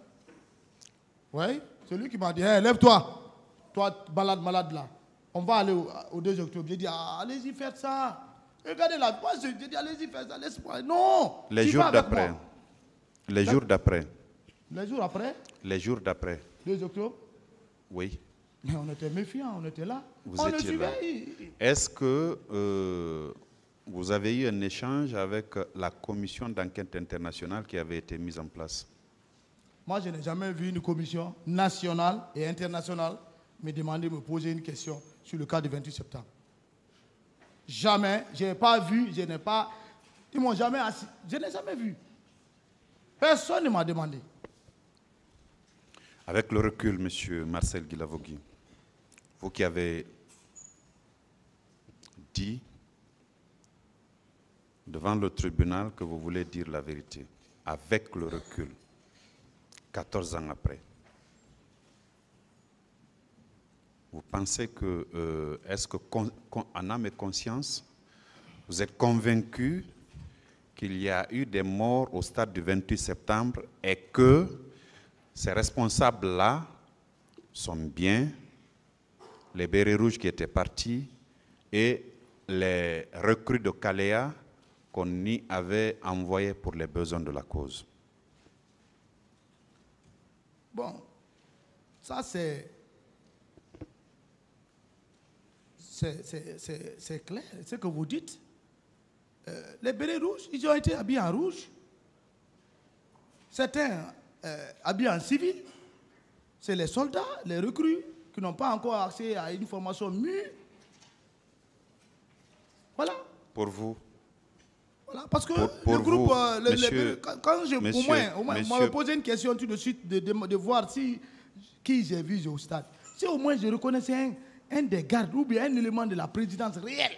Speaker 3: Oui, c'est lui qui m'a dit, hey, lève-toi. Toi, malade là. On va aller au 2 octobre. J'ai dit, allez-y, faites ça. Regardez là. Moi, j'ai dit, allez-y, faites ça. Laisse-moi. Non.
Speaker 1: Les jours d'après. Les jours d'après.
Speaker 3: Les jours après?
Speaker 1: Les jours d'après.
Speaker 3: 2 octobre?
Speaker 1: Oui.
Speaker 3: Mais on était méfiants, on était là.
Speaker 1: Vous étiez là. Est-ce que vous avez eu un échange avec la commission d'enquête internationale qui avait été mise en place?
Speaker 3: Moi, je n'ai jamais vu une commission nationale et internationale me demander de me poser une question sur le cas du 28 septembre. Jamais. Je n'ai pas vu, je n'ai pas... Ils m'ont jamais assis. Je n'ai jamais vu. Personne ne m'a demandé.
Speaker 1: Avec le recul, M. Marcel Guilavogui, vous qui avez dit devant le tribunal que vous voulez dire la vérité, avec le recul, 14 ans après, vous pensez que, est-ce que, en âme et conscience, vous êtes convaincu qu'il y a eu des morts au stade du 28 septembre et que ces responsables-là sont bien les bérets rouges qui étaient partis et les recrues de Kalea qu'on y avait envoyés pour les besoins de la cause.
Speaker 3: Bon, ça c'est clair, ce que vous dites. Les bérets rouges, ils ont été habillés en rouge. Certains habillés en civil. C'est les soldats, les recrues, qui n'ont pas encore accès à une formation mûre. Voilà.
Speaker 1: Pour vous?
Speaker 3: Voilà, parce que
Speaker 1: pour
Speaker 3: le groupe,
Speaker 1: vous, monsieur,
Speaker 3: quand je, au moins, me poser une question tout de suite, de voir qui j'ai vu au stade. Si au moins je reconnaissais un des gardes ou bien un élément de la présidence réelle,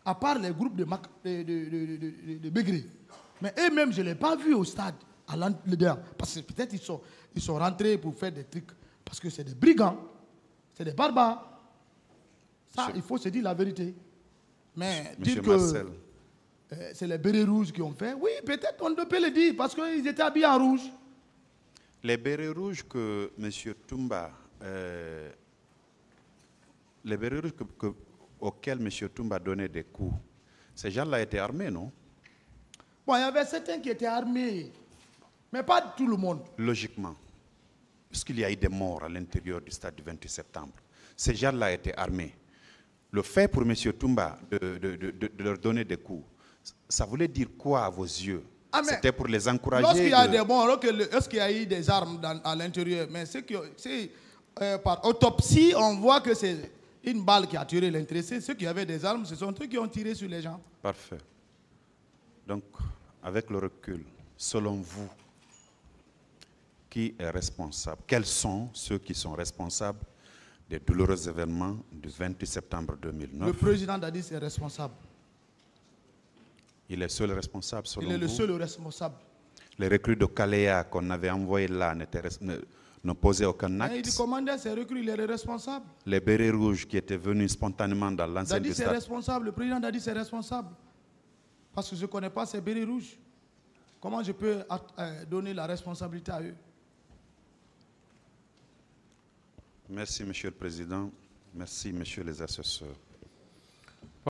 Speaker 3: à part les groupes de Bégré. Mais eux-mêmes, je ne l'ai pas vu au stade, à l'intérieur. Parce que peut-être ils sont rentrés pour faire des trucs. Parce que c'est des brigands, c'est des barbares. Ça, il faut se dire la vérité. Mais
Speaker 1: Monsieur
Speaker 3: dire que c'est les bérets rouges qui ont fait, oui, peut-être on peut le dire, parce qu'ils étaient habillés en rouge.
Speaker 1: Les bérets rouges que M. Toumba, les bérets rouges auxquels M. Toumba donnait des coups, ces gens-là étaient armés, non?
Speaker 3: Bon, il y avait certains qui étaient armés, mais pas tout le monde.
Speaker 1: Logiquement, puisqu'il y a eu des morts à l'intérieur du stade du 28 septembre, ces gens-là étaient armés. Le fait pour M. Toumba de leur donner des coups, ça voulait dire quoi à vos yeux? C'était pour les encourager.
Speaker 3: Lorsqu'il y a des morts, est-ce qu'il y a eu des armes à l'intérieur? Mais par autopsie, on voit que c'est une balle qui a tué l'intéressé. Ceux qui avaient des armes, ce sont eux qui ont tiré sur les gens.
Speaker 1: Parfait. Donc, avec le recul, selon vous, qui est responsable? Quels sont ceux qui sont responsables des douloureux événements du 28 septembre 2009?
Speaker 3: Le président Dadis est responsable.
Speaker 1: Il est seul responsable, selon vous?
Speaker 3: Il est le seul responsable.
Speaker 1: Les recrues de Kalea qu'on avait envoyés là ne posaient aucun acte.
Speaker 3: Il commandait ses recrues, il est le responsable.
Speaker 1: Les bérets rouges qui étaient venus spontanément dans l'enceinte du stade.
Speaker 3: Dadis est responsable, le président Dadis est responsable. Parce que je ne connais pas ces bérets rouges. Comment je peux donner la responsabilité à eux?
Speaker 1: Merci, Monsieur le Président. Merci, Messieurs les assesseurs.